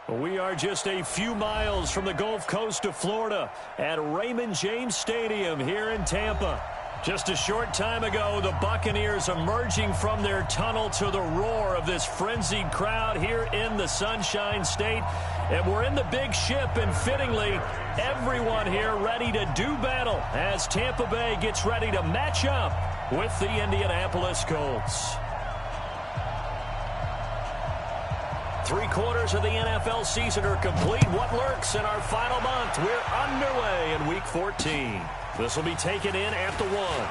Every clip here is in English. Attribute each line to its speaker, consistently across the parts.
Speaker 1: We are just a few miles from the Gulf Coast of Florida at Raymond James Stadium here in Tampa. Just a short time ago, the Buccaneers emerging from their tunnel to the roar of this frenzied crowd here in the Sunshine State. And we're in the big ship, and fittingly, everyone here ready to do battle as Tampa Bay gets ready to match up with the Indianapolis Colts. 3/4 of the NFL season are complete. What lurks in our final month? We're underway in Week 14. This will be taken in at the 1.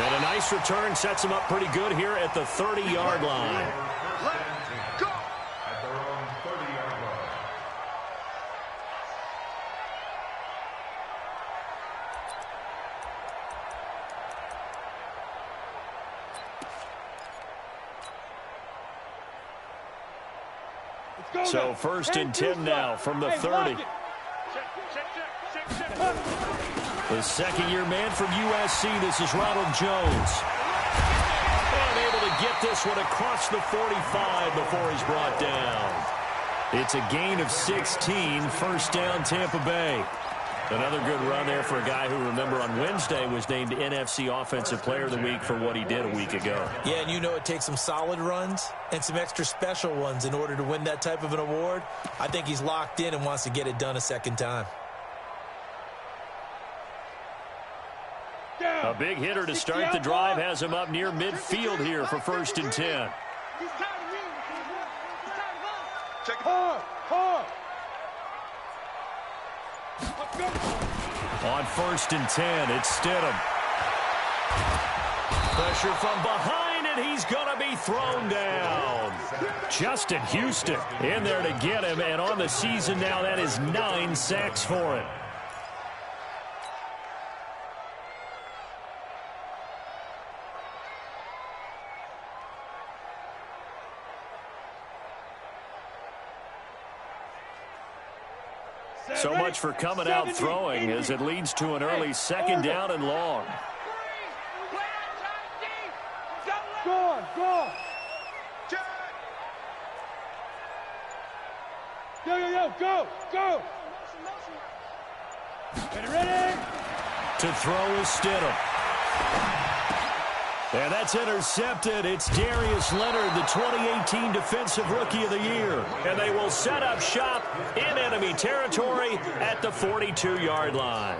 Speaker 1: And a nice return sets him up pretty good here at the 30-yard line. So 1st and 10 now from the 30. The second-year man from USC, this is Ronald Jones. And able to get this one across the 45 before he's brought down. It's a gain of 16, 1st down Tampa Bay. Another good run there for a guy who, remember, on Wednesday was named NFC Offensive Player of the Week for what he did a week ago.
Speaker 2: Yeah, and you know it takes some solid runs and some extra special ones in order to win that type of an award. I think he's locked in and wants to get it done a second time.
Speaker 1: A big hitter to start the drive has him up near midfield here for 1st and 10. On 1st and 10, it's Stidham. Pressure from behind, and he's going to be thrown down. Justin Houston in there to get him, and on the season now, that is 9 sacks for him. So much for coming out throwing as it leads to an early 2nd down and long.
Speaker 3: Go. Go. Ready?
Speaker 1: To throw is Stidham. And that's intercepted. It's Darius Leonard, the 2018 Defensive Rookie of the Year. And they will set up shop in enemy territory at the 42-yard line.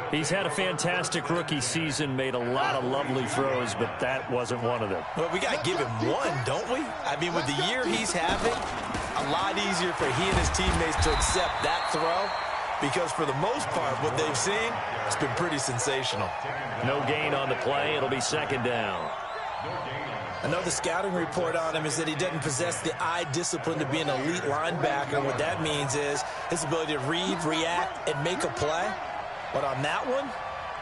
Speaker 1: He's had a fantastic rookie season, made a lot of lovely throws, but that wasn't one of them.
Speaker 2: Well, we got to give him one, don't we? I mean, with the year he's having, a lot easier for he and his teammates to accept that throw. Because for the most part, what they've seen, it's been pretty sensational.
Speaker 1: No gain on the play. It'll be 2nd down.
Speaker 2: Another scouting report on him is that he doesn't possess the eye discipline to be an elite linebacker. What that means is his ability to read, react, and make a play. But on that one,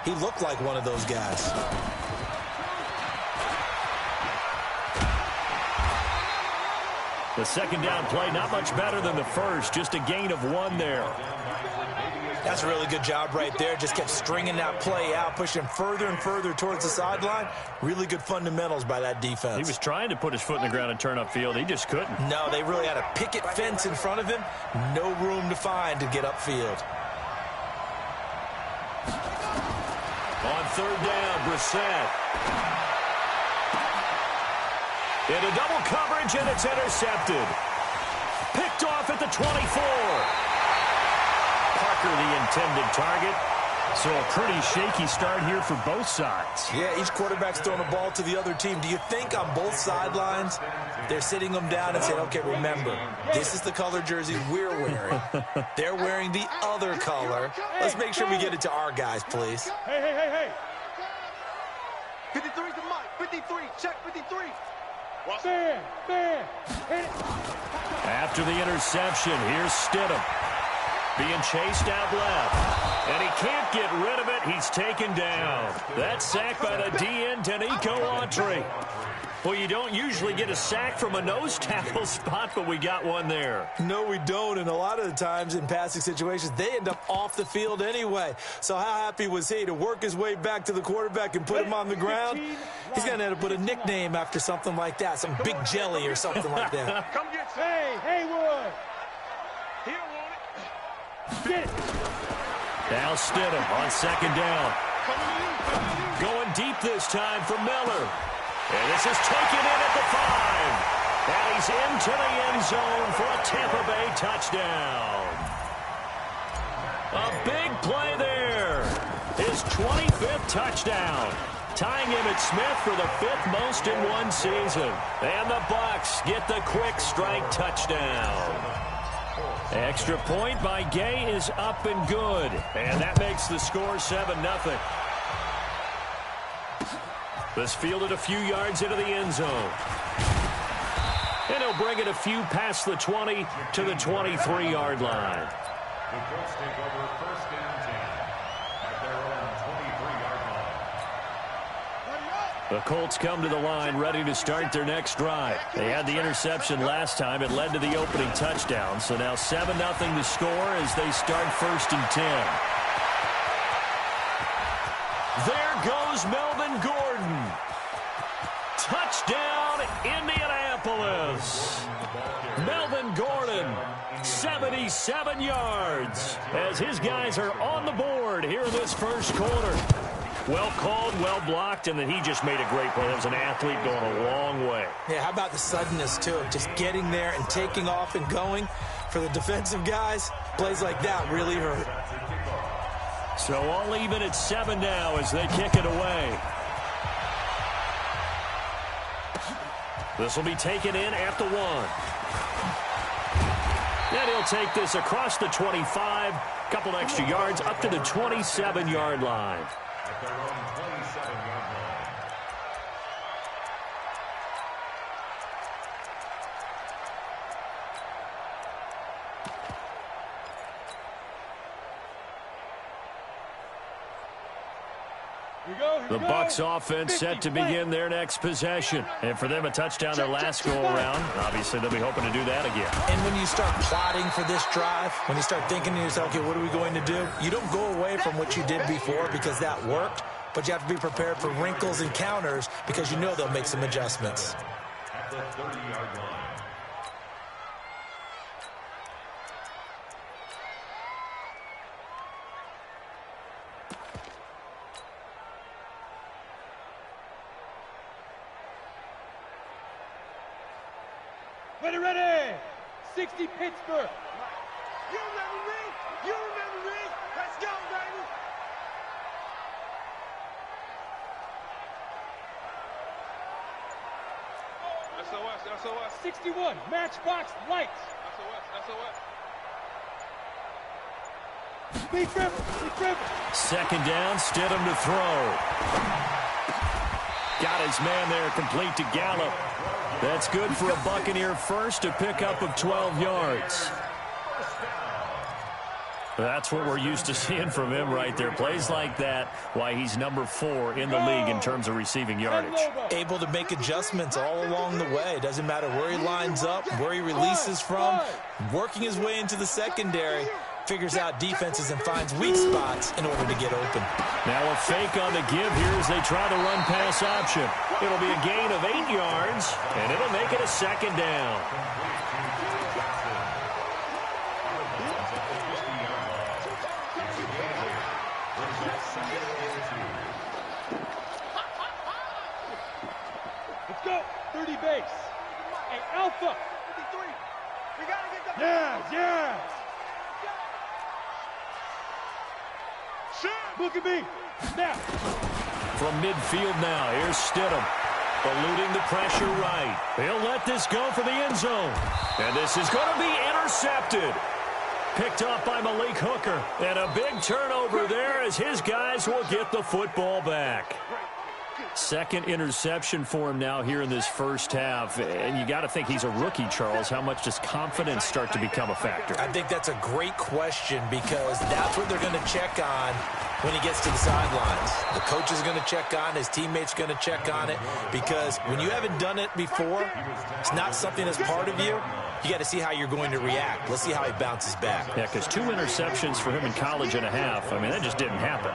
Speaker 2: he looked like one of those guys.
Speaker 1: The 2nd down play, not much better than the first. Just a gain of 1 there.
Speaker 2: That's a really good job right there. Just kept stringing that play out, pushing further and further towards the sideline. Really good fundamentals by that defense.
Speaker 1: He was trying to put his foot in the ground and turn upfield. He just couldn't.
Speaker 2: No, they really had a picket fence in front of him. No room to find to get upfield.
Speaker 1: On 3rd down, Brissett. Into double coverage, and it's intercepted. Picked off at the 24. Parker, the intended target. So a pretty shaky start here for both sides.
Speaker 2: Yeah, each quarterback's throwing the ball to the other team. Do you think on both sidelines they're sitting them down and saying, okay, remember, this is the color jersey we're wearing. They're wearing the other color. Let's make sure we get it to our guys, please.
Speaker 3: Hey.
Speaker 4: 53 to Mike. 53. Check 53.
Speaker 3: Fair.
Speaker 1: After the interception, here's Stidham. being chased out left. And he can't get rid of it. He's taken down. That's sacked by the DN, Danico Autry. Well, you don't usually get a sack from a nose tackle spot, but we got one there.
Speaker 2: No, we don't, and a lot of the times in passing situations, they end up off the field anyway. So how happy was he to work his way back to the quarterback and put him on the ground? He's going to end up with a nickname after something like that, some Big Jelly or something like that.
Speaker 3: Come get some. Hey, Haywood.
Speaker 4: He don't want it.
Speaker 3: Get it.
Speaker 1: Now Stidham on second down. Going deep this time for Miller. And this is taken in at the 5. And he's into the end zone for a Tampa Bay touchdown. A big play there. His 25th touchdown. Tying Emmitt Smith for the 5th most in one season. And the Bucs get the quick strike touchdown. Extra point by Gay is up and good. And that makes the score 7-0. This fielded a few yards into the end zone. And he'll bring it a few past the 20 to the 23-yard line.
Speaker 5: The Colts take over first and 10 at their own 23-yard line.
Speaker 1: The Colts come to the line ready to start their next drive. They had the interception last time. It led to the opening touchdown. So now 7-0 to score as they start first and 10. There goes Melvin Gordon. Touchdown, Indianapolis. Melvin Gordon, 77 yards, as his guys are on the board here in this first quarter. Well called, well blocked, and then he just made a great play. That was an athlete going a long way.
Speaker 2: Yeah, how about the suddenness, too? Just getting there and taking off and going. For the defensive guys, plays like that really hurt.
Speaker 1: So all even at 7 now as they kick it away. This will be taken in at the 1. And he'll take this across the 25. Couple extra yards up to the 27-yard line.
Speaker 5: At their own 27-yard line.
Speaker 1: The Bucs offense set to begin their next possession. And for them, a touchdown their last go-around. Obviously, they'll be hoping to do that again.
Speaker 2: And when you start plotting for this drive, when you start thinking to yourself, okay, what are we going to do? You don't go away from what you did before because that worked, but you have to be prepared for wrinkles and counters because you know they'll make some adjustments.
Speaker 5: At the 30-yard line.
Speaker 3: Ready. 60 Pittsburgh.
Speaker 4: You remember me? You remember me? Let's go, baby. SOS.
Speaker 3: 61 Matchbox Lights.
Speaker 4: SOS.
Speaker 3: Speed dribble.
Speaker 1: Second down, Stidham to throw. Got his man there complete to Gallup. That's good for a Buccaneer first, a pickup of 12 yards. That's what we're used to seeing from him right there. Plays like that, why he's number 4 in the league in terms of receiving yardage.
Speaker 2: Able to make adjustments all along the way. Doesn't matter where he lines up, where he releases from. Working his way into the secondary. Figures out defenses and finds weak spots in order to get open.
Speaker 1: Now a fake on the give here as they try the run-pass option. It'll be a gain of 8 yards, and it'll make it a second down.
Speaker 3: Let's go. 30 base. Hey, Alpha.
Speaker 4: 53. We got to get the...
Speaker 3: Yeah. Look at me. Now.
Speaker 1: From midfield now, here's Stidham. Eluding the pressure right. He'll let this go for the end zone. And this is going to be intercepted. Picked up by Malik Hooker. And a big turnover there as his guys will get the football back. Second interception for him now here in this first half. And you got to think he's a rookie, Charles. How much does confidence start to become a factor?
Speaker 2: I think that's a great question because that's what they're going to check on when he gets to the sidelines. The coach is going to check on, his teammates going to check on it, because when you haven't done it before, it's not something that's part of you. You got to see how you're going to react. Let's see how he bounces back.
Speaker 1: Yeah, because 2 interceptions for him in college and a half. I mean, that just didn't happen.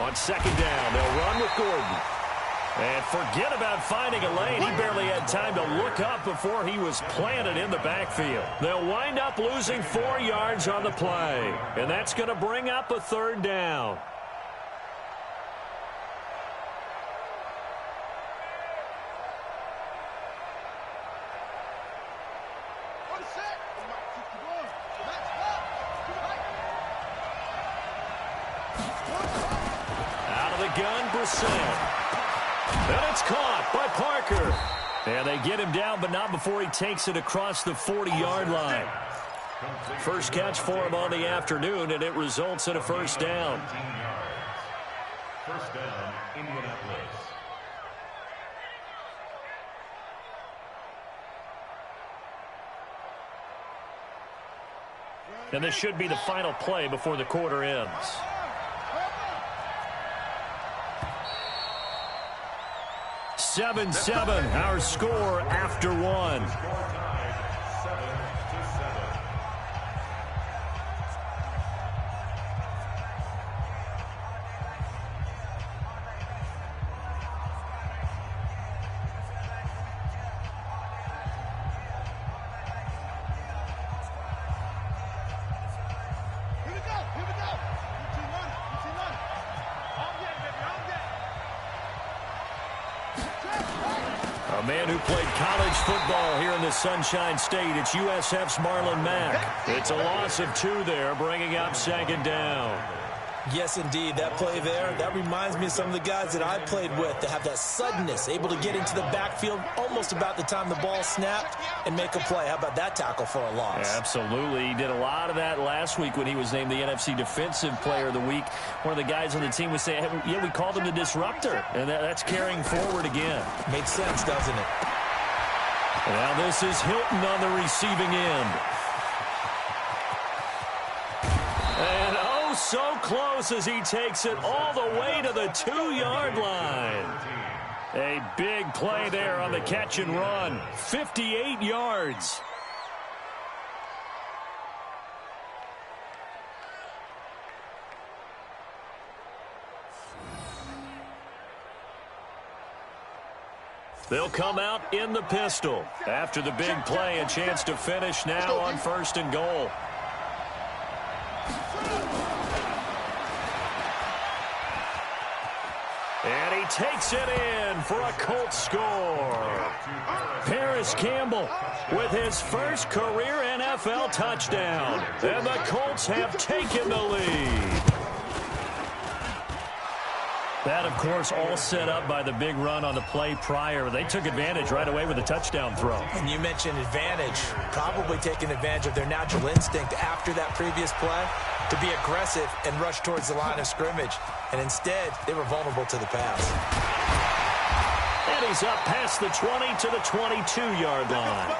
Speaker 1: On second down, they'll run with Gordon. And forget about finding a lane. He barely had time to look up before he was planted in the backfield. They'll wind up losing 4 yards on the play. And that's going to bring up a third down. And it's caught by Parker. And they get him down, but not before he takes it across the 40-yard line. First catch for him on the afternoon, and it results in a first down.
Speaker 5: First down, Indianapolis.
Speaker 1: And this should be the final play before the quarter ends. 7-7, our score after 1. A man who played college football here in the Sunshine State. It's USF's Marlon Mack. It's a loss of 2 there, bringing up second down.
Speaker 2: Yes, indeed. That play there, that reminds me of some of the guys that I played with that have that suddenness, able to get into the backfield almost about the time the ball snapped and make a play. How about that tackle for a loss?
Speaker 1: Yeah, absolutely. He did a lot of that last week when he was named the NFC Defensive Player of the Week. One of the guys on the team was saying, hey, yeah, we called him the disruptor, and that's carrying forward again.
Speaker 2: Makes sense, doesn't it?
Speaker 1: Now this is Hilton on the receiving end. And oh, so close as he takes it all the way to the 2-yard line. A big play there on the catch and run. 58 yards. They'll come out in the pistol. After the big play, a chance to finish now on 1st and goal. And he takes it in for a Colts score. Paris Campbell with his first career NFL touchdown. And the Colts have taken the lead. That, of course, all set up by the big run on the play prior. They took advantage right away with a touchdown throw.
Speaker 2: And you mentioned advantage, probably taking advantage of their natural instinct after that previous play to be aggressive and rush towards the line of scrimmage. And instead, they were vulnerable to the pass.
Speaker 1: And he's up past the 20 to the 22-yard line.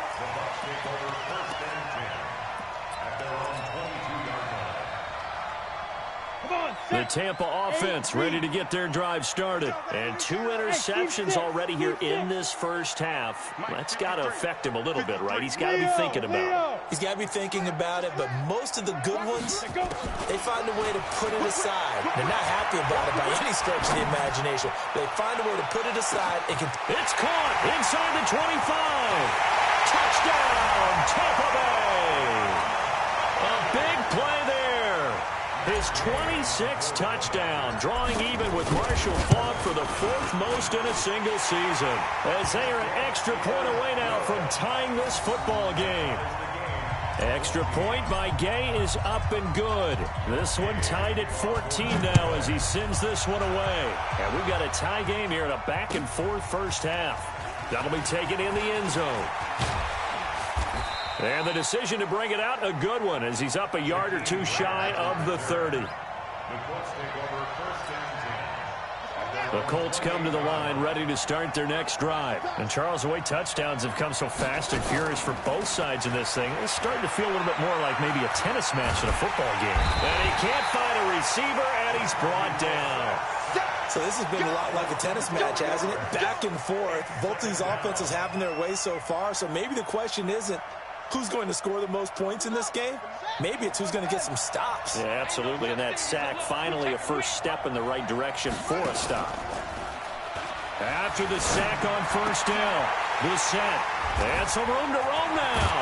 Speaker 1: The Tampa offense ready to get their drive started. And 2 interceptions already here in this first half. That's got to affect him a little bit, right? He's got to be thinking about it.
Speaker 2: He's got to be thinking about it, but most of the good ones, they find a way to put it aside. They're not happy about it by any stretch of the imagination. They find a way to put it aside.
Speaker 1: It's caught inside the 25. Touchdown, Tampa Bay. A big play there. His 26th touchdown, drawing even with Marshall Faulk for the 4th most in a single season. As they are an extra point away now from tying this football game. Extra point by Gay is up and good. This one tied at 14 now as he sends this one away. And we've got a tie game here in a back-and-forth first half. That'll be taken in the end zone. And the decision to bring it out, a good one, as he's up a yard or 2 shy of the 30.
Speaker 5: The Colts take over 1st and 10.
Speaker 1: The Colts come to the line ready to start their next drive. And Charles, the way touchdowns have come so fast and furious for both sides in this thing, it's starting to feel a little bit more like maybe a tennis match in a football game. And he can't find a receiver, and he's brought down.
Speaker 2: So this has been a lot like a tennis match, hasn't it? Back and forth. Both these offenses having their way so far. So maybe the question isn't who's going to score the most points in this game. Maybe it's who's going to get some stops.
Speaker 1: Yeah, absolutely. And that sack, finally a first step in the right direction for a stop. After the sack on first down, Bissett. And some room to roam now.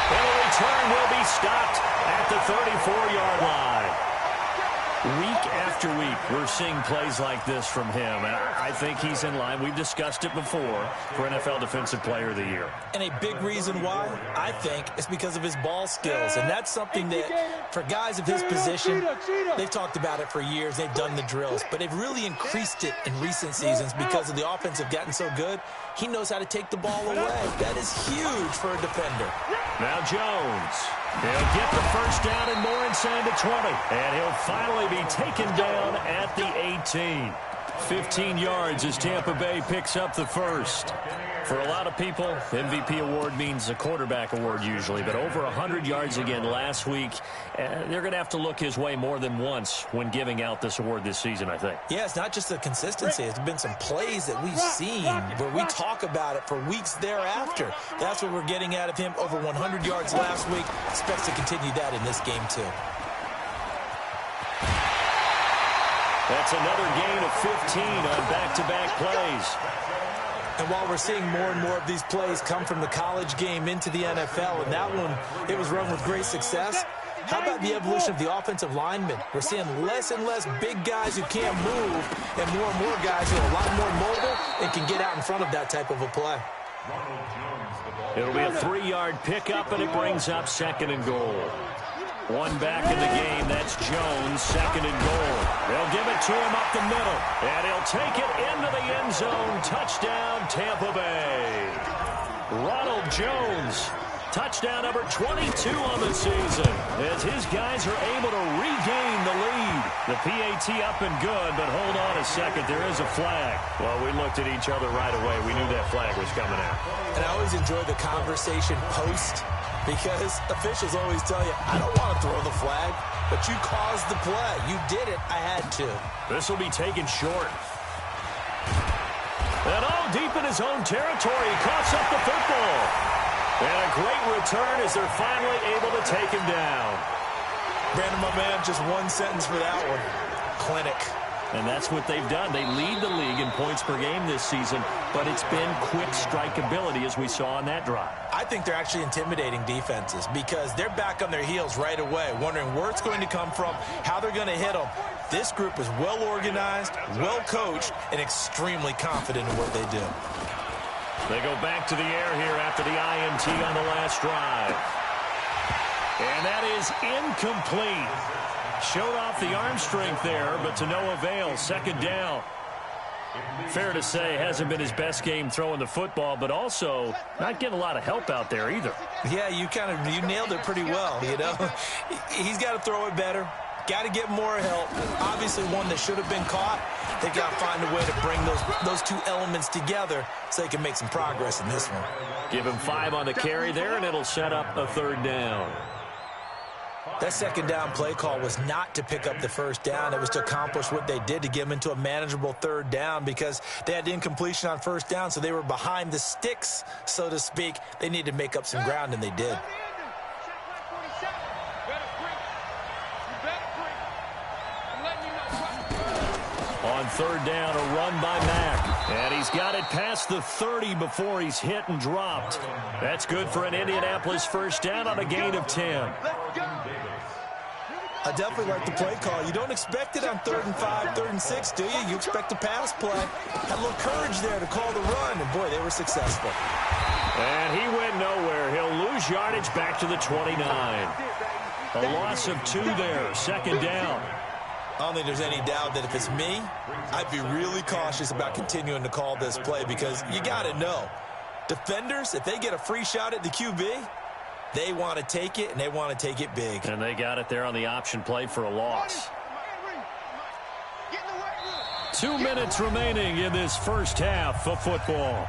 Speaker 1: And the return will be stopped at the 34-yard line. Week after week, we're seeing plays like this from him, and I think he's in line. We've discussed it before for NFL Defensive Player of the Year.
Speaker 2: And a big reason why, I think, is because of his ball skills, and that's something that, for guys of his position, they've talked about it for years. They've done the drills, but they've really increased it in recent seasons because of the offense have gotten so good. He knows how to take the ball away. That is huge for a defender.
Speaker 1: Now Jones. He'll get the first down and more inside the 20. And he'll finally be taken down at the 18. 15 yards as Tampa Bay picks up the first. For a lot of people, MVP award means a quarterback award usually, but over 100 yards again last week. They're going to have to look his way more than once when giving out this award this season, I think.
Speaker 2: Yeah, it's not just the consistency. It's been some plays that we've seen where we talk about it for weeks thereafter. That's what we're getting out of him. Over 100 yards last week. Expects to continue that in this game, too.
Speaker 1: That's another gain of 15 on back-to-back plays.
Speaker 2: And while we're seeing more and more of these plays come from the college game into the NFL, and that one, it was run with great success, how about the evolution of the offensive linemen? We're seeing less and less big guys who can't move and more guys who are a lot more mobile and can get out in front of that type of a play.
Speaker 1: It'll be a 3-yard pickup, and it brings up second and goal. One back in the game. That's Jones, second and goal. They'll give it to him up the middle, and he'll take it into the end zone. Touchdown, Tampa Bay. Ronald Jones, touchdown number 22 on the season, as his guys are able to regain the lead. The PAT up and good, but hold on a second. There is a flag. Well, we looked at each other right away. We knew that flag was coming out.
Speaker 2: And I always enjoy the conversation post, because officials always tell you, I don't want to throw the flag, but you caused the play. You did it. I had to.
Speaker 1: This will be taken short. And deep in his own territory, he coughs up the football. And a great return as they're finally able to take him down.
Speaker 2: Brandon, my man, just one sentence for that one. Clinic.
Speaker 1: And that's what they've done. They lead the league in points per game this season, but it's been quick strike ability as we saw on that drive.
Speaker 2: I think they're actually intimidating defenses because they're back on their heels right away, wondering where it's going to come from, how they're going to hit them. This group is well organized, well coached, and extremely confident in what they do.
Speaker 1: They go back to the air here after the INT on the last drive. And that is incomplete. Showed off the arm strength there, but to no avail. Second down. Fair to say, hasn't been his best game throwing the football, but also not getting a lot of help out there either.
Speaker 2: Yeah, you nailed it pretty well, you know. He's got to throw it better. Got to get more help. Obviously one that should have been caught. They've got to find a way to bring those two elements together so they can make some progress in this one.
Speaker 1: Give him 5 on the carry there, and it'll set up a third down.
Speaker 2: That second down play call was not to pick up the first down. It was to accomplish what they did, to get them into a manageable third down, because they had incompletion on first down, so they were behind the sticks, so to speak. They needed to make up some ground, and they did.
Speaker 1: On third down, a run by Mack. And he's got it past the 30 before he's hit and dropped. That's good for an Indianapolis first down on a gain of 10.
Speaker 2: I definitely like the play call. You don't expect it on 3rd and 5, 3rd and 6, do you? You expect a pass play. Had a little courage there to call the run, and boy, they were successful.
Speaker 1: And he went nowhere. He'll lose yardage back to the 29. A loss of 2 there. Second down.
Speaker 2: I don't think there's any doubt that if it's me, I'd be really cautious about continuing to call this play, because you got to know, defenders, if they get a free shot at the QB, they want to take it, and they want to take it big.
Speaker 1: And they got it there on the option play for a loss. 2 minutes remaining in this first half of football.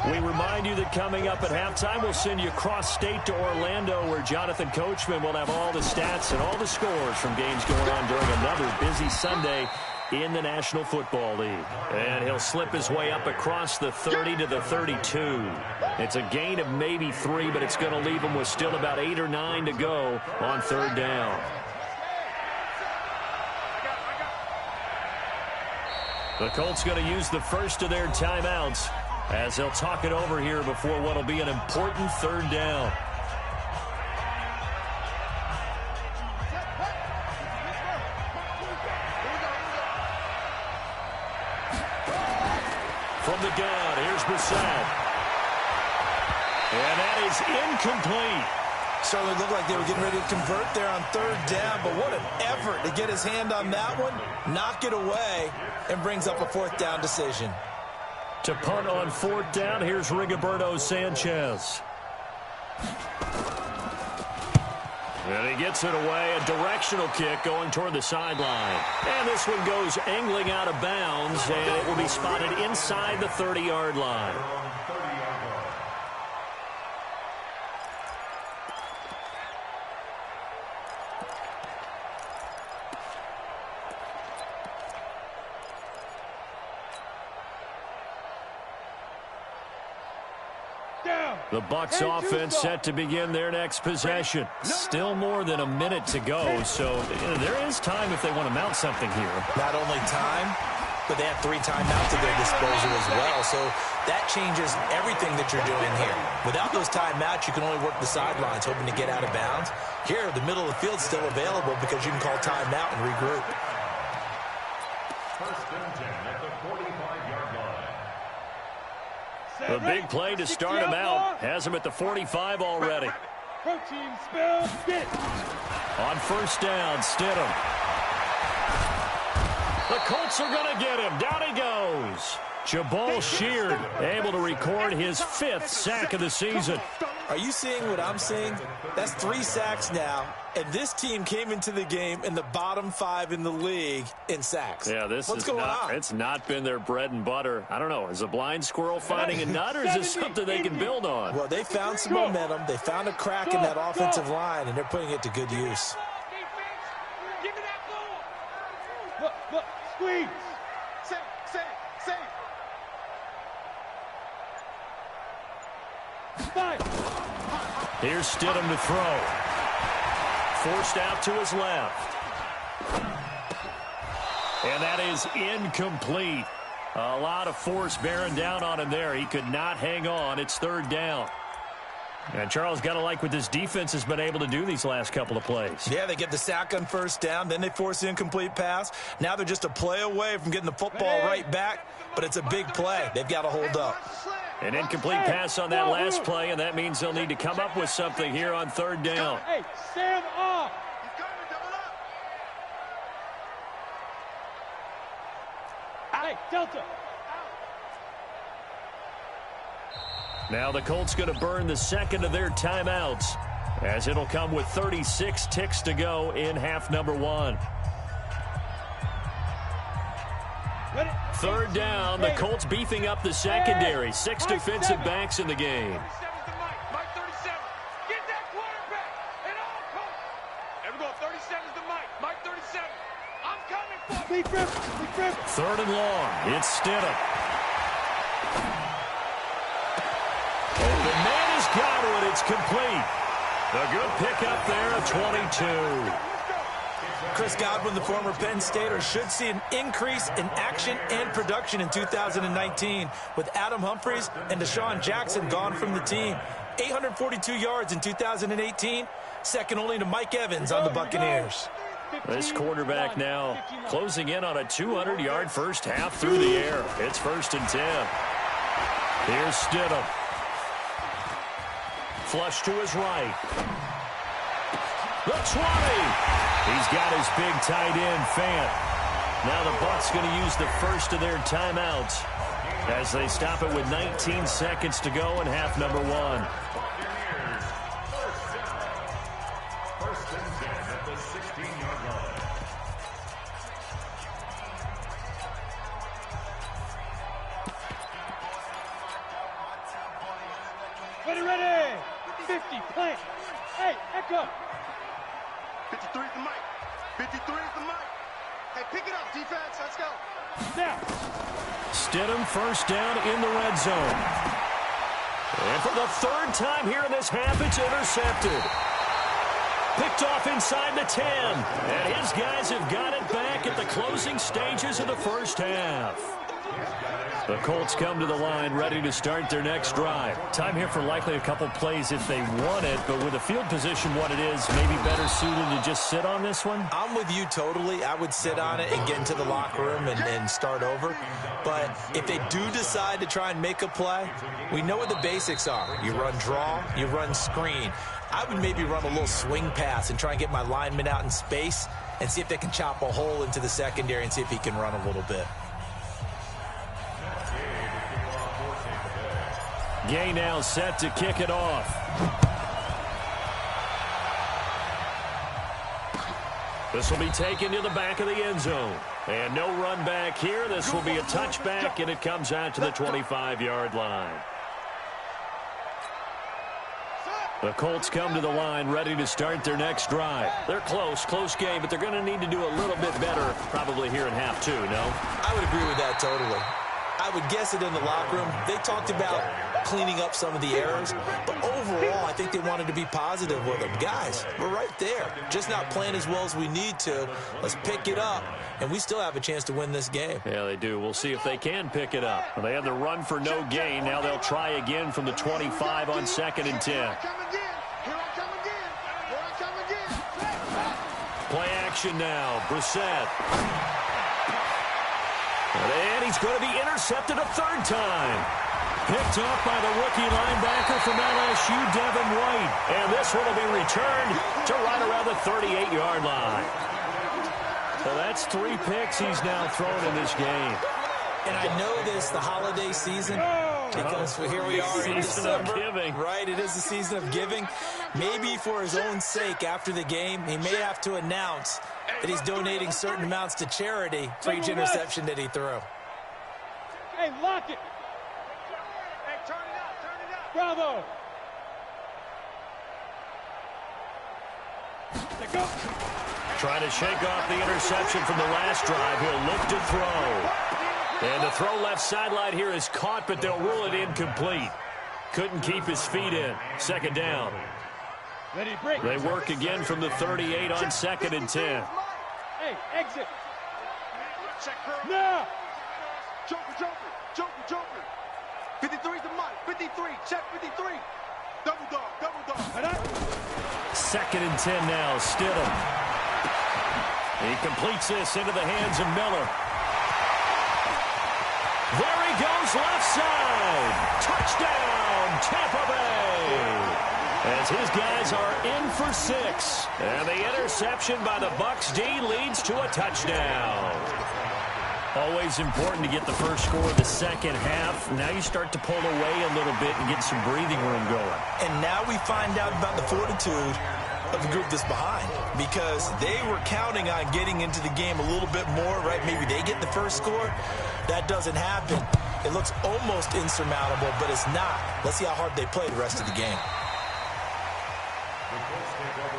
Speaker 1: We remind you that coming up at halftime, we'll send you cross-state to Orlando, where Jonathan Coachman will have all the stats and all the scores from games going on during another busy Sunday in the National Football League. And he'll slip his way up across the 30 to the 32. It's a gain of maybe 3, but it's going to leave him with still about 8 or 9 to go on third down. The Colts going to use the first of their timeouts as they'll talk it over here before what will be an important third down. From the gun, here's Brissett. And that is incomplete.
Speaker 2: Certainly looked like they were getting ready to convert there on third down, but what an effort to get his hand on that one, knock it away, and brings up a fourth down decision.
Speaker 1: To punt on fourth down, here's Rigoberto Sanchez. And he gets it away, a directional kick going toward the sideline. And this one goes angling out of bounds, and it will be spotted inside the 30-yard line. The Bucs offense set to begin their next possession. Still more than a minute to go, so there is time if they want to mount something here.
Speaker 2: Not only time, but they have 3 timeouts at their disposal as well, so that changes everything that you're doing here. Without those timeouts, you can only work the sidelines, hoping to get out of bounds. Here, the middle of the field's still available because you can call timeout and regroup.
Speaker 5: First and 10 at the 45-yard line.
Speaker 1: The big play to start him out has him at the 45 already.
Speaker 3: Protein spell, get it.
Speaker 1: On first down, Stidham. The Colts are going to get him. Down he goes. Jabal Sheard able to record his 5th sack of the season.
Speaker 2: Are you seeing what I'm seeing? That's 3 sacks now, and this team came into the game in the bottom 5 in the league in sacks.
Speaker 1: Yeah,
Speaker 2: What's going on?
Speaker 1: It's not been their bread and butter. I don't know. Is a blind squirrel finding a nut, or is this something they can build on?
Speaker 2: Well, they found some momentum. They found a crack in that offensive line, and they're putting it to good use.
Speaker 4: Give me that ball.
Speaker 3: Look, squeeze.
Speaker 4: Safe.
Speaker 3: Five.
Speaker 1: Here's Stidham to throw. Forced out to his left. And that is incomplete. A lot of force bearing down on him there. He could not hang on. It's third down. And Charles, got to like what this defense has been able to do these last couple of plays.
Speaker 2: Yeah, they get the sack on first down, then they force the incomplete pass. Now they're just a play away from getting the football right back, but it's a big play. They've got to hold up.
Speaker 1: An incomplete pass on that last play, and that means they'll need to come up with something here on third down.
Speaker 3: Hey, stand off. Hey, Delta.
Speaker 1: Now the Colts going to burn the second of their timeouts, as it'll come with 36 ticks to go in half number 1. Third down, the Colts beefing up the secondary. 6 defensive backs in the game.
Speaker 4: Mike 37. Get that quarterback. And all Colts. There we go. 37's the Mike 37. I'm coming for you.
Speaker 3: Big rip.
Speaker 1: Third and long. It's Stidham. The man has got it. It's complete. A good pickup there at 22.
Speaker 2: Chris Godwin, the former Penn Stater, should see an increase in action and production in 2019 with Adam Humphries and Deshaun Jackson gone from the team. 842 yards in 2018, second only to Mike Evans on the Buccaneers.
Speaker 1: This quarterback now closing in on a 200-yard first half through the air. It's first and 10. Here's Stidham. Flush to his right. The 20. He's got his big tight end, Fant. Now the Bucs going to use the first of their timeouts as they stop it with 19 seconds to go in half number 1.
Speaker 5: First and 10 at the 16-yard line.
Speaker 3: Ready, ready. 50, plant. Hey, echo.
Speaker 6: 53 is the mic. 53 is the mic. Hey, pick it up, defense. Let's go.
Speaker 3: Now.
Speaker 1: Stidham first down in the red zone. And for the third time here in this half, it's intercepted. Picked off inside the 10. And his guys have got it back at the closing stages of the first half. The Colts come to the line ready to start their next drive. Time here for likely a couple plays if they want it, but with the field position what it is, maybe better suited to just sit on this one?
Speaker 2: I'm with you totally. I would sit on it and get into the locker room and start over. But if they do decide to try and make a play, we know what the basics are. You run draw, you run screen. I would maybe run a little swing pass and try and get my lineman out in space and see if they can chop a hole into the secondary and see if he can run a little bit.
Speaker 1: Gay now set to kick it off. This will be taken to the back of the end zone. And no run back here. This will be a touchback, and it comes out to the 25-yard line. The Colts come to the line ready to start their next drive. They're close game, but they're going to need to do a little bit better probably here in half two, no?
Speaker 2: I would agree with that totally. I would guess it in the locker room. They talked about cleaning up some of the errors, but overall, I think they wanted to be positive with them. Guys, we're right there. Just not playing as well as we need to. Let's pick it up, and we still have a chance to win this game.
Speaker 1: Yeah, they do. We'll see if they can pick it up. Well, they had the run for no gain. Now they'll try again from the 25 on 2nd and 10. Play action now. Brissett. And he's going to be intercepted a third time. Picked off by the rookie linebacker from LSU, Devin White. And this one will be returned to right around the 38-yard line. So that's 3 picks he's now thrown in this game.
Speaker 2: And I know this, the holiday season, because here we are in December. Right, it is the season of giving. Maybe for his own sake after the game, he may have to announce that he's donating certain amounts to charity for each interception that he threw.
Speaker 3: Hey, lock it.
Speaker 6: Hey, turn it up.
Speaker 3: Bravo. Let go.
Speaker 1: Trying to shake off the interception from the last drive. He'll look to throw. And the throw left sideline here is caught, but they'll rule it incomplete. Couldn't keep his feet in. 2nd down.
Speaker 3: Let it break.
Speaker 1: They work again from the 38 on 2nd and 10.
Speaker 3: Hey, exit.
Speaker 6: Check her.
Speaker 3: Now.
Speaker 6: Joker. 53 is the mic. 53. Check 53. Double dog.
Speaker 1: 2nd and 10 now. Stidham. He completes this into the hands of Miller. There he goes, left side. Touchdown, Tampa Bay. As his guys are in for 6. And the interception by the Bucs D leads to a touchdown. Always important to get the first score of the second half. Now you start to pull away a little bit and get some breathing room going.
Speaker 2: And now we find out about the fortitude of the group that's behind, because they were counting on getting into the game a little bit more, right? Maybe they get the first score. That doesn't happen. It looks almost insurmountable, but it's not. Let's see how hard they play the rest of the game.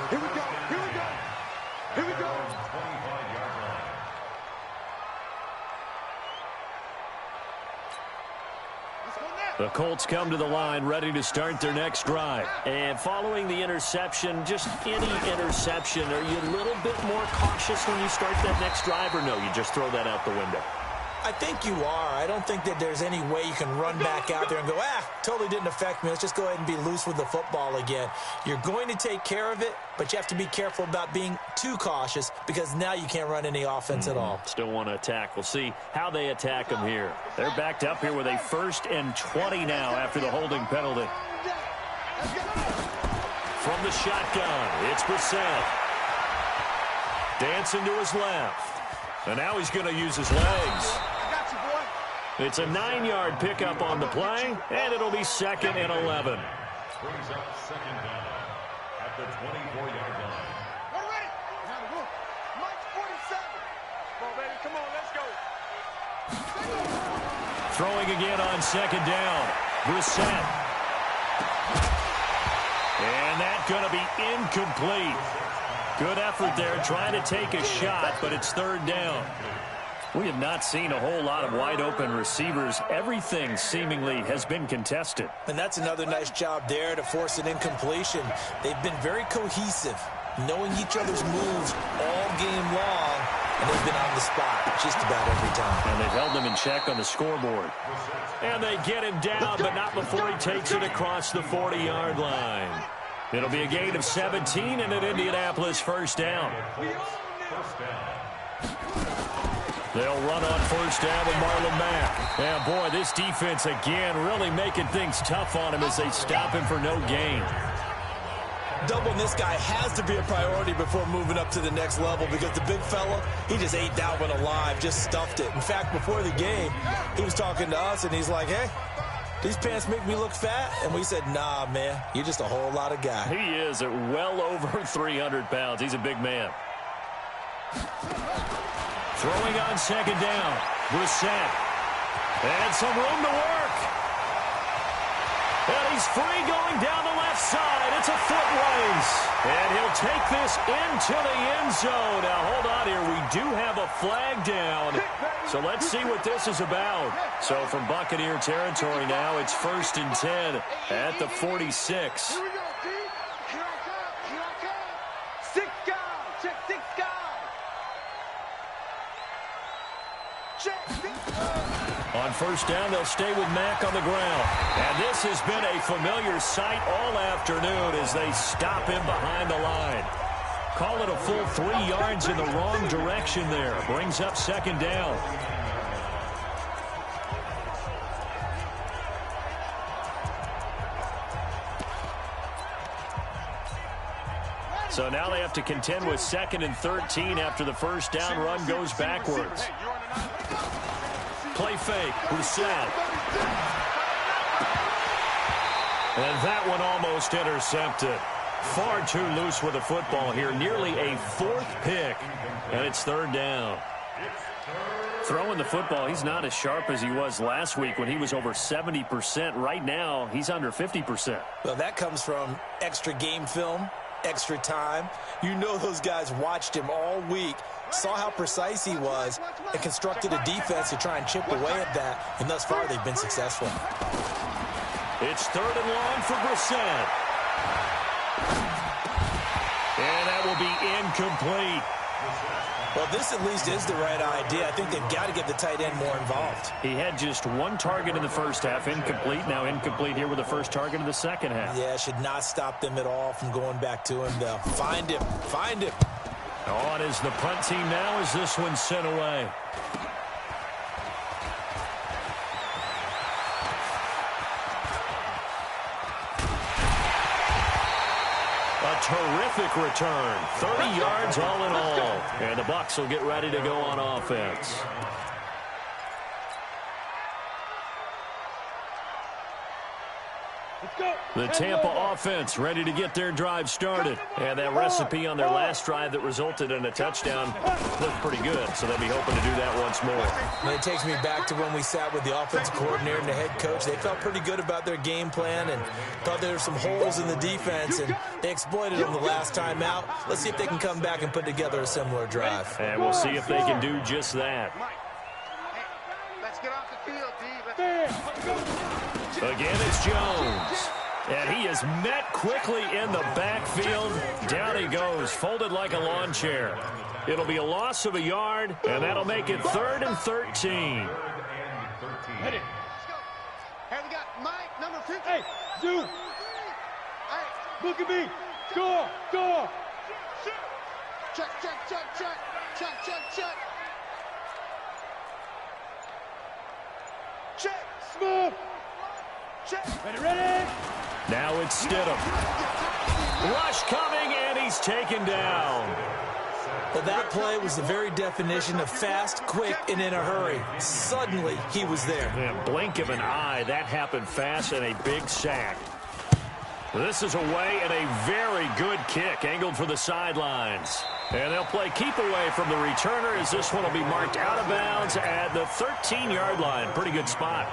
Speaker 6: Here we go.
Speaker 1: The Colts come to the line ready to start their next drive. And following the interception, just any interception, are you a little bit more cautious when you start that next drive, or no, you just throw that out the window?
Speaker 2: I think you are. I don't think that there's any way you can run back out there and go, totally didn't affect me. Let's just go ahead and be loose with the football again. You're going to take care of it, but you have to be careful about being too cautious, because now you can't run any offense at all.
Speaker 1: Still want to attack. We'll see how they attack them here. They're backed up here with a 1st and 20 now after the holding penalty. From the shotgun, it's Brissett. Dancing to his left. And now he's going to use his legs. It's a 9-yard pickup on the play, and it'll be 2nd and 11.
Speaker 5: Brings up 2nd down at the 24-yard line.
Speaker 6: We're ready. Mike's 47. Come on, baby. Come on, let's go.
Speaker 1: Throwing again on 2nd down. Brissett. going to be incomplete. Good effort there trying to take a shot, but it's third down. We have not seen a whole lot of wide-open receivers. Everything seemingly has been contested.
Speaker 2: And that's another nice job there to force an incompletion. They've been very cohesive, knowing each other's moves all game long, and they've been on the spot just about every time.
Speaker 1: And they've held them in check on the scoreboard. And they get him down, but not before he takes it across the 40-yard line. It'll be a gain of 17 and an Indianapolis first down. They'll run on first down with Marlon Mack. And boy, this defense again really making things tough on him as they stop him for no gain.
Speaker 2: Doubling this guy has to be a priority before moving up to the next level because the big fella, he just ate that one alive, just stuffed it. In fact, before the game, he was talking to us and he's like, hey, these pants make me look fat. And we said, nah, man, you're just a whole lot of guy.
Speaker 1: He is at well over 300 pounds. He's a big man. Throwing on second down. Brissett. And some room to work. And he's free going down the left side. It's a foot race. And he'll take this into the end zone. Now, hold on here. We do have a flag down. So let's see what this is about. So from Buccaneer territory now, it's 1st and 10 at the 46.
Speaker 3: Here we go, D. Here I come. Here I come. 6 guys. Check 6 guys.
Speaker 1: On first down, they'll stay with Mack on the ground. And this has been a familiar sight all afternoon as they stop him behind the line. Call it a full 3 yards in the wrong direction there. Brings up second down. So now they have to contend with 2nd and 13 after the first down run goes backwards. Play fake, Brissett. And that one almost intercepted. Far too loose with the football here. Nearly a 4th pick. And it's third down. Throwing the football, he's not as sharp as he was last week when he was over 70%. Right now, he's under 50%.
Speaker 2: Well, that comes from extra game film, extra time. You know those guys watched him all week, saw how precise he was, and constructed a defense to try and chip away at that. And thus far, they've been successful.
Speaker 1: It's third and long for Brissett. And that will be incomplete.
Speaker 2: Well, this at least is the right idea. I think they've got to get the tight end more involved.
Speaker 1: He had just 1 target in the first half, incomplete. Now incomplete here with the first target in the second half.
Speaker 2: Yeah, should not stop them at all from going back to him, though. Find him. Find him.
Speaker 1: On is the punt team now as this one's sent away. A terrific return. 30 yards all in all. And the Bucs will get ready to go on offense. The Tampa offense ready to get their drive started. And that recipe on their last drive that resulted in a touchdown looked pretty good, so they'll be hoping to do that once more.
Speaker 2: And it takes me back to when we sat with the offensive coordinator and the head coach. They felt pretty good about their game plan and thought there were some holes in the defense, and they exploited them the last time out. Let's see if they can come back and put together a similar drive.
Speaker 1: And we'll see if they can do just that.
Speaker 6: Let's get off the field, D.
Speaker 1: Again, it's Jones. And he is met quickly in the backfield. Down he goes, folded like a lawn chair. It'll be a loss of a yard, and that'll make it 3rd and 13.
Speaker 3: Ready.
Speaker 6: Hey, we got Mike, number 50.
Speaker 3: Hey, Zoo.
Speaker 6: Hey,
Speaker 3: Look at me. Score. Score.
Speaker 6: check, check, check, check. Check, check, check. Check.
Speaker 3: Smooth.
Speaker 6: Check.
Speaker 3: Ready, ready.
Speaker 1: Now it's Stidham. Rush coming, and he's taken down.
Speaker 2: Well, that play was the very definition of fast, quick, and in a hurry. Suddenly, he was there.
Speaker 1: Man, blink of an eye, that happened fast, and a big sack. This is away and a very good kick, angled for the sidelines. And they'll play keep away from the returner as this one will be marked out of bounds at the 13-yard line. Pretty good spot.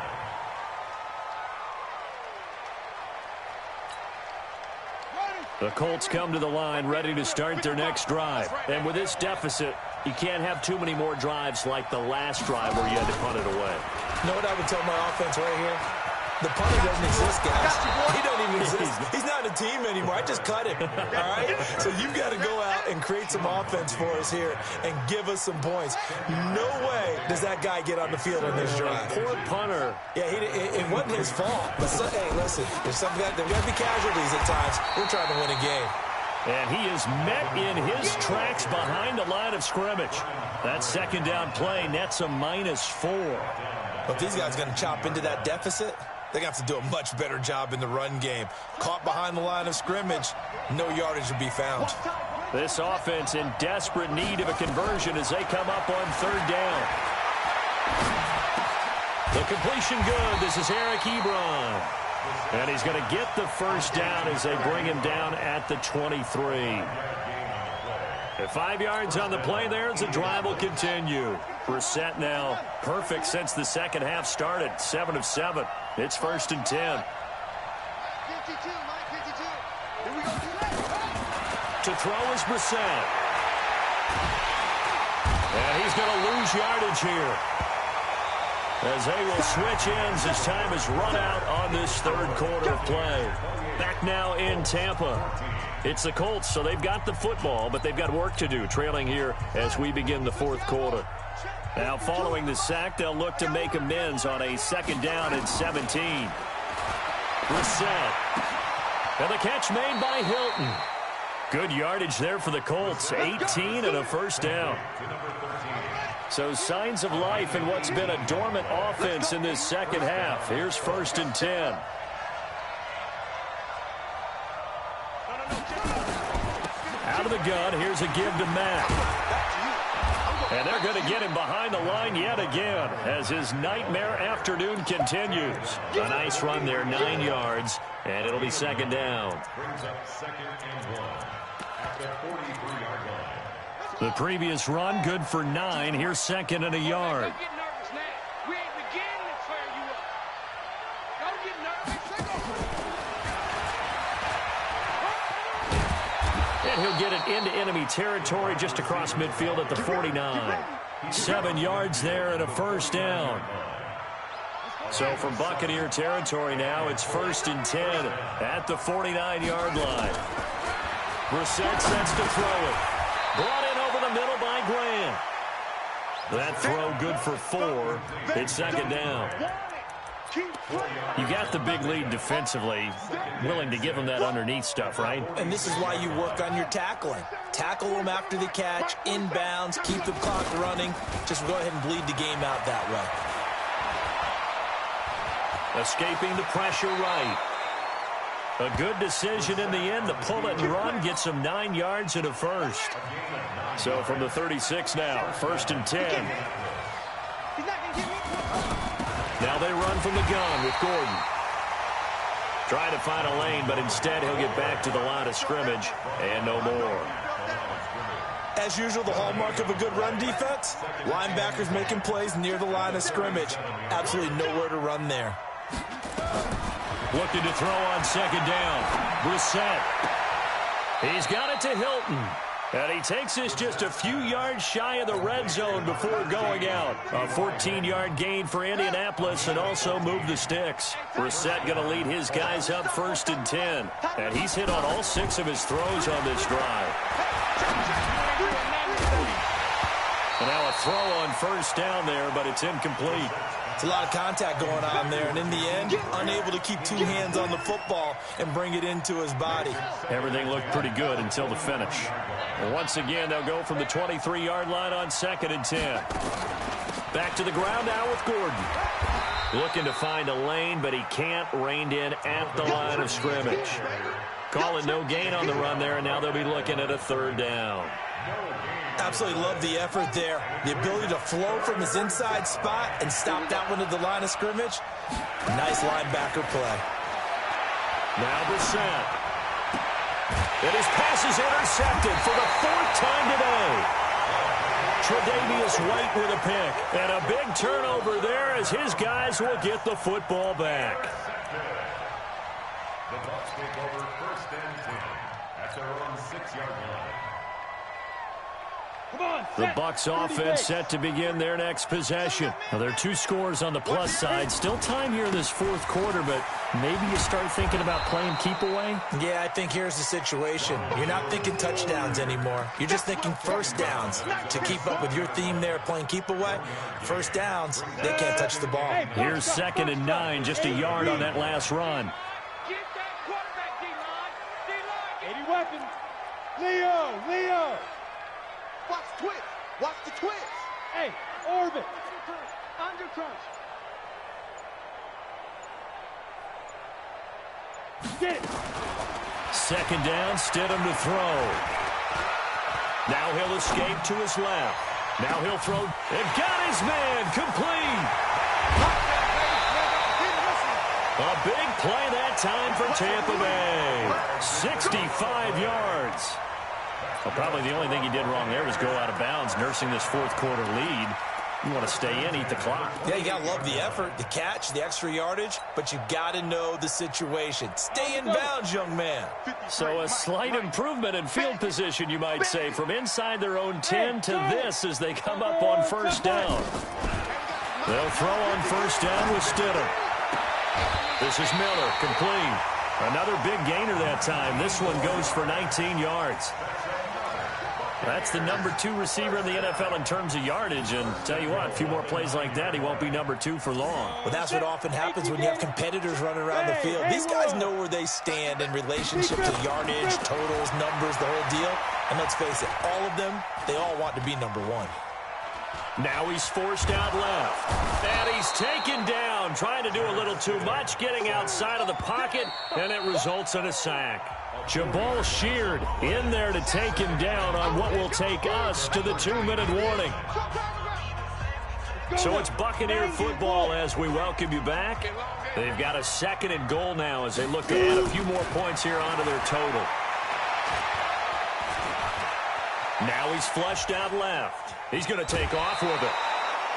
Speaker 1: The Colts come to the line ready to start their next drive. And with this deficit, you can't have too many more drives like the last drive where you had to punt it away.
Speaker 2: You know what I would tell my offense right here? The punter doesn't exist, guys. He doesn't even exist. He's not a team anymore. I just cut him, all right? So you've got to go out and create some offense for us here and give us some points. No way does that guy get on the field on this drive.
Speaker 1: Poor punter.
Speaker 2: Yeah, it wasn't his fault. But hey, listen, there's got to be casualties at times. We're trying to win a game.
Speaker 1: And he is met in his tracks behind the line of scrimmage. That second down play nets a -4.
Speaker 2: But if these guys are going to chop into that deficit, they got to do a much better job in the run game. Caught behind the line of scrimmage, no yardage to be found.
Speaker 1: This offense in desperate need of a conversion as they come up on third down. The completion good. This is Eric Ebron. And he's going to get the first down as they bring him down at the 23. At 5 yards on the play there as the drive will continue. Brissett now perfect since the second half started. 7 of 7. It's 1st and 10.
Speaker 3: 52, line 52. Here we go.
Speaker 1: To throw is Brissett. And he's going to lose yardage here, as they will switch ends as time is run out on this third quarter of play. Back now in Tampa. It's the Colts, so they've got the football, but they've got work to do, trailing here as we begin the fourth quarter. Now, following the sack, they'll look to make amends on a second down and 17. Brissett. And the catch made by Hilton. Good yardage there for the Colts. 18 and a first down. So signs of life in what's been a dormant offense in this second half. Here's 1st and 10. Out of the gun, here's a give to Mack. And they're going to get him behind the line yet again as his nightmare afternoon continues. A nice run there, 9 yards, and it'll be second down.
Speaker 5: Brings up 2nd and 1 at the 43-yard line.
Speaker 1: The previous run, good for 9. Here's 2nd and a yard.
Speaker 4: Don't get nervous now. We ain't beginning to tear you up. Don't get nervous.
Speaker 1: And he'll get it into enemy territory just across midfield at the 49. 7 yards there and a first down. So from Buccaneer territory now, it's 1st and 10 at the 49-yard line. Brissett sets to throw it. Brought in over the middle by Grant. That throw good for 4. It's second down. You got the big lead defensively. Willing to give them that underneath stuff, right?
Speaker 2: And this is why you work on your tackling. Tackle them after the catch, inbounds, keep the clock running. Just go ahead and bleed the game out that way.
Speaker 1: Escaping the pressure right. A good decision in the end to pull it and run. Gets him 9 yards and a first. So from the 36 now, 1st and 10. Now they run from the gun with Gordon. Trying to find a lane, but instead he'll get back to the line of scrimmage and no more.
Speaker 2: As usual, the hallmark of a good run defense, linebackers making plays near the line of scrimmage. Absolutely nowhere to run there.
Speaker 1: Looking to throw on second down. Brissett. He's got it to Hilton. And he takes this just a few yards shy of the red zone before going out. A 14-yard gain for Indianapolis and also move the sticks. Brissett going to lead his guys up 1st and 10. And he's hit on all 6 of his throws on this drive. And now a throw on first down there, but it's incomplete.
Speaker 2: It's a lot of contact going on there, and in the end, unable to keep 2 hands on the football and bring it into his body.
Speaker 1: Everything looked pretty good until the finish. And once again, they'll go from the 23-yard line on 2nd and 10. Back to the ground now with Gordon. Looking to find a lane, but he can't. Reined in at the line of scrimmage. Call it no gain on the run there, and now they'll be looking at a 3rd down.
Speaker 2: Absolutely love the effort there. The ability to flow from his inside spot and stop that one at the line of scrimmage. Nice linebacker play.
Speaker 1: Now Brissett. And his pass is intercepted for the 4th time today. Tre'Davious White with a pick. And a big turnover there as his guys will get the football back.
Speaker 5: The Bucs take over 1st and 10 at their own 6-yard line.
Speaker 1: The Bucs offense set to begin their next possession. Now, there are 2 scores on the plus side. Still time here in this fourth quarter, but maybe you start thinking about playing keep away?
Speaker 2: Yeah, I think here's the situation. You're not thinking touchdowns anymore. You're just thinking first downs. To keep up with your theme there, playing keep away, first downs, they can't touch the ball.
Speaker 1: Here's 2nd and 9, just a yard on that last run.
Speaker 4: Get that quarterback, D-line. D-line.
Speaker 3: 80 weapons. Leo.
Speaker 6: Watch the twist. Watch the twist.
Speaker 3: Hey, orbit. Under crunch. Get it.
Speaker 1: 2nd down, Stidham to throw. Now he'll escape to his left. Now he'll throw. It got his man complete. A big play that time for Tampa Bay. 65 yards. Well, probably the only thing he did wrong there was go out of bounds, nursing this fourth quarter lead. You want to stay in, eat the clock.
Speaker 2: Yeah, you got to love the effort, the catch, the extra yardage, but you got to know the situation. Stay in bounds, young man.
Speaker 1: So a slight improvement in field position, you might say, from inside their own 10 to this as they come up on first down. They'll throw on first down with Stidham. This is Miller, complete. Another big gainer that time. This one goes for 19 yards. That's the number 2 receiver in the NFL in terms of yardage, and tell you what, a few more plays like that, he won't be number 2 for long.
Speaker 2: Well, that's what often happens when you have competitors running around the field. These guys know where they stand in relationship to yardage, totals, numbers, the whole deal. And let's face it, all of them, they all want to be number 1.
Speaker 1: Now he's forced out left. And he's taken down, trying to do a little too much, getting outside of the pocket, and it results in a sack. Jabal Sheard in there to take him down on what will take us to the 2-minute warning. So it's Buccaneer football as we welcome you back. They've got a 2nd and goal now as they look to add a few more points here onto their total. Now he's flushed out left. He's going to take off with it.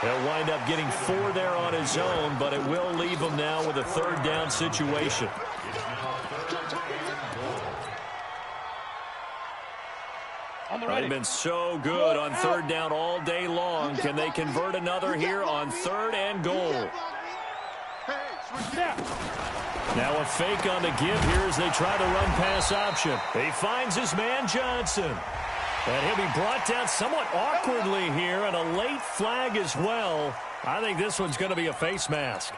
Speaker 1: He'll wind up getting 4 there on his own, but it will leave him now with a 3rd down situation. They've been so good on 3rd down all day long. Can they convert another here on 3rd and goal? Now a fake on the give here as they try the run-pass option. He finds his man Johnson. And he'll be brought down somewhat awkwardly here, and a late flag as well. I think this one's going to be a face mask.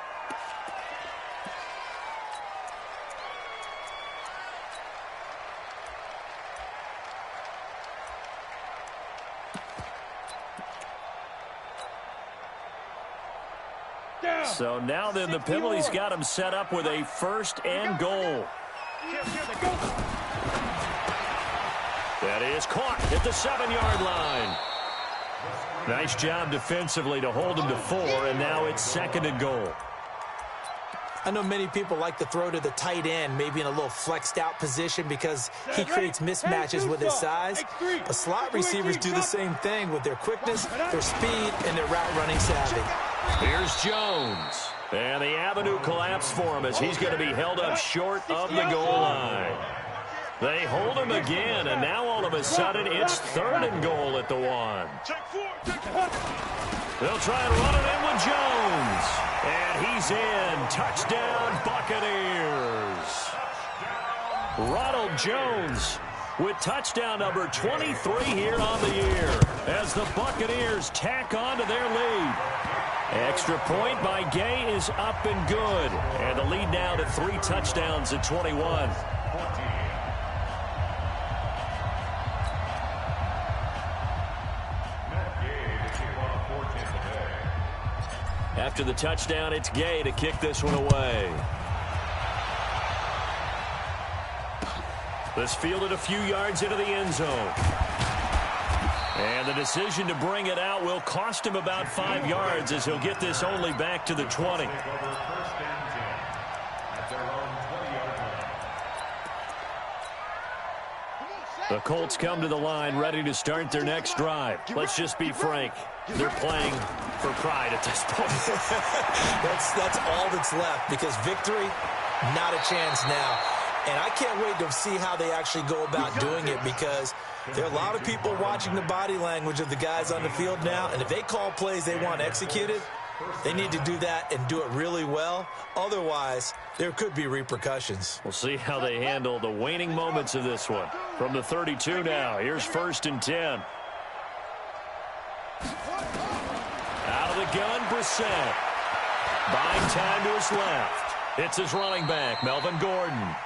Speaker 1: So now then the penalty's got him set up with a 1st and goal. That is caught at the 7-yard line. Nice job defensively to hold him to 4, and now it's 2nd and goal.
Speaker 2: I know many people like to throw to the tight end, maybe in a little flexed out position because he creates mismatches with his size. But slot receivers do the same thing with their quickness, their speed, and their route running savvy.
Speaker 1: Here's Jones. And the avenue collapsed for him as he's going to be held up short of the goal line. They hold him again, and now all of a sudden it's 3rd and goal at the 1. They'll try and run it in with Jones. And he's in. Touchdown, Buccaneers. Ronald Jones with touchdown number 23 here on the year as the Buccaneers tack on to their lead. Extra point by Gay is up and good. And the lead now to 3 touchdowns at 21. After the touchdown, it's Gay to kick this one away. This fielded a few yards into the end zone. And the decision to bring it out will cost him about 5 yards as he'll get this only back to the 20. The Colts come to the line ready to start their next drive. Let's just be frank. They're playing for pride at this point.
Speaker 2: That's all that's left because victory, not a chance now. And I can't wait to see how they actually go about doing it, because there are a lot of people watching the body language of the guys on the field now, and if they call plays they want executed, they need to do that and do it really well. Otherwise, there could be repercussions.
Speaker 1: We'll see how they handle the waning moments of this one. From the 32 now, here's 1st and 10. Out of the gun, Brissett. Buying time to his left. It's his running back, Melvin Gordon.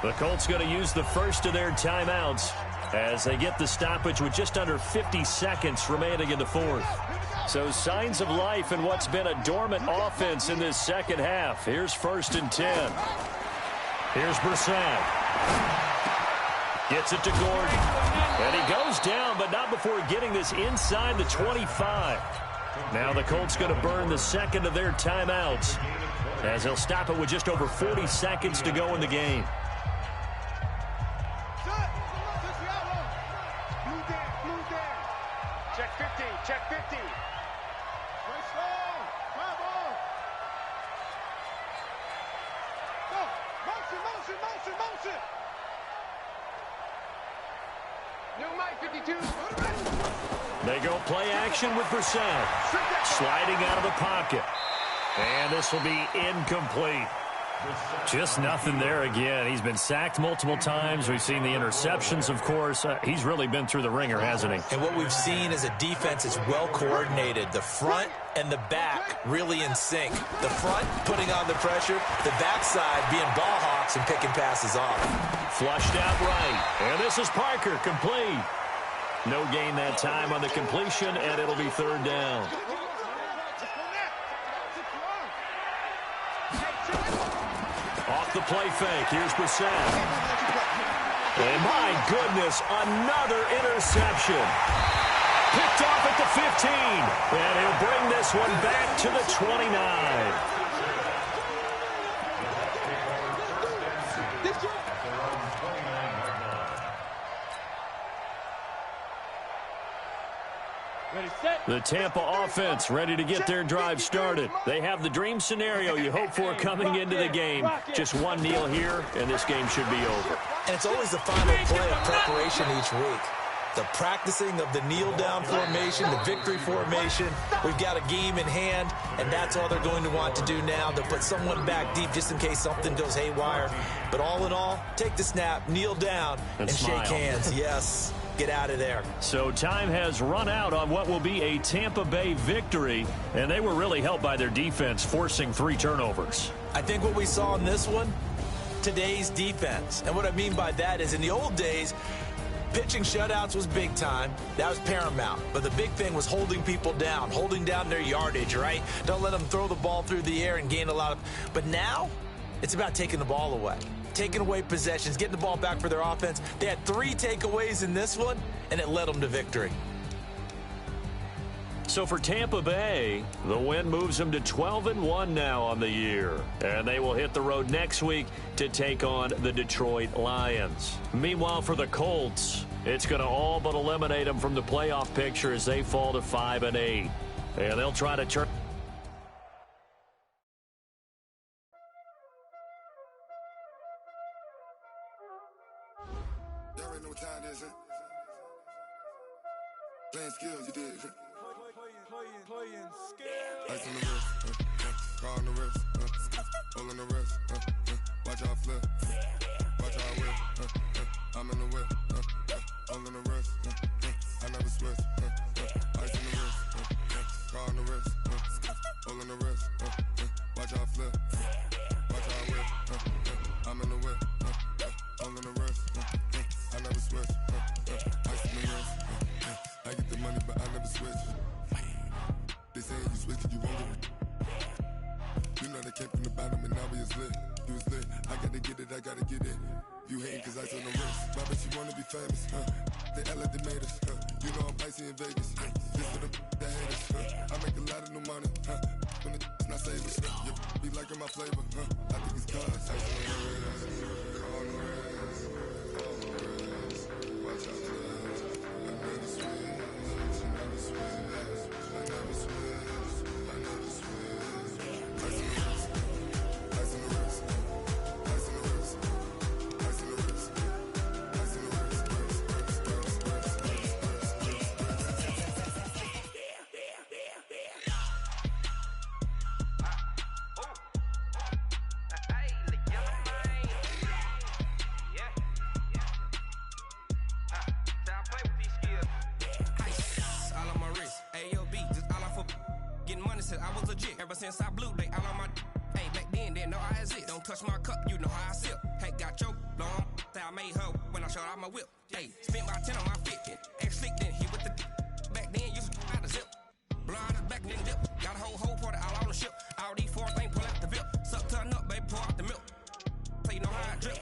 Speaker 1: The Colts going to use the first of their timeouts as they get the stoppage with just under 50 seconds remaining in the fourth. So signs of life in what's been a dormant offense in this second half. Here's 1st and 10. Here's Brissett. Gets it to Gordon. And he goes down, but not before getting this inside the 25. Now the Colts going to burn the second of their timeouts as they'll stop it with just over 40 seconds to go in the game.
Speaker 4: Check 50, check 50.
Speaker 3: Motion.
Speaker 4: New Mike 52.
Speaker 1: They go play action with Brissett. Sliding out of the pocket. And this will be incomplete. Just nothing there again. He's been sacked multiple times. We've seen the interceptions, of course. He's really been through the ringer, hasn't he?
Speaker 2: And what we've seen is a defense that's well coordinated. The front and the back really in sync. The front putting on the pressure, the backside being ball hawks and picking passes off.
Speaker 1: Flushed out right. And this is Parker, complete. No gain that time on the completion, and it'll be 3rd down. Off the play fake, here's Brissett. And my goodness, another interception. Picked off at the 15. And he'll bring this one back to the 29. The Tampa offense ready to get their drive started. They have the dream scenario you hope for coming into the game. Just one kneel here, and this game should be over.
Speaker 2: And it's always the final play of preparation each week. The practicing of the kneel-down formation, the victory formation. We've got a game in hand, and that's all they're going to want to do now. They'll put someone back deep just in case something goes haywire. But all in all, take the snap, kneel down, and
Speaker 1: smile.
Speaker 2: shake hands. Yes. Get out of there.
Speaker 1: So time has run out on what will be a Tampa Bay victory, and they were really helped by their defense forcing 3 turnovers.
Speaker 2: I think what we saw in this one, today's defense. And what I mean by that is in the old days, pitching shutouts was big time. That was paramount. But the big thing was holding people down, holding down their yardage, right? Don't let them throw the ball through the air and gain a lot of... But now, it's about taking the ball away. Taking away possessions, getting the ball back for their offense. They had 3 takeaways in this one, and it led them to victory.
Speaker 1: So for Tampa Bay, the win moves them to 12-1 now on the year. And they will hit the road next week to take on the Detroit Lions. Meanwhile, for the Colts, it's going to all but eliminate them from the playoff picture as they fall to 5-8. And they'll try to turn...
Speaker 6: Y'all already know what time it is, huh? Playing skills, you did. Playing skills. Ice on the wrist, car on the wrist, hole in the wrist, watch out flip, watch out whip, I'm in the whip, hole in the wrist, I never switch, ice on the wrist, car on the wrist, hole in the wrist, watch out flip, watch out whip, I'm in the whip, hole in the wrist, I never switch, ice on the wrist, I get the money but I never switch. They saying you switch cause you won't get it. You know they came from the bottom and now we is lit. You was lit, I gotta get it, I gotta get it. You hating cause ice on the wrist. My bitch, you wanna be famous, They act like they made us, You know I'm icy in Vegas, Just for the that hate us, I make a lot of new money, When the not save us, You be liking my flavor, I think it's cause ice on the wrist, on the wrist, on the wrist. Watch out for us, I never switch, I never switch.
Speaker 7: said I was legit. Ever since I blew, they all on my. Hey, back then, didn't know I exist. Don't touch my cup, you know how I sip. Hey, got choked, long. That I made her when I showed out my whip. Hey, spent my 10 on my fit. Ex-slick, then he with the. Back then, used to out the zip. Blood is back, then dip. Got a whole party all on the ship. All these four things pull out the VIP. Suck, turn up, baby, pour out the milk. So you know how I drip.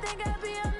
Speaker 8: Think I'd be a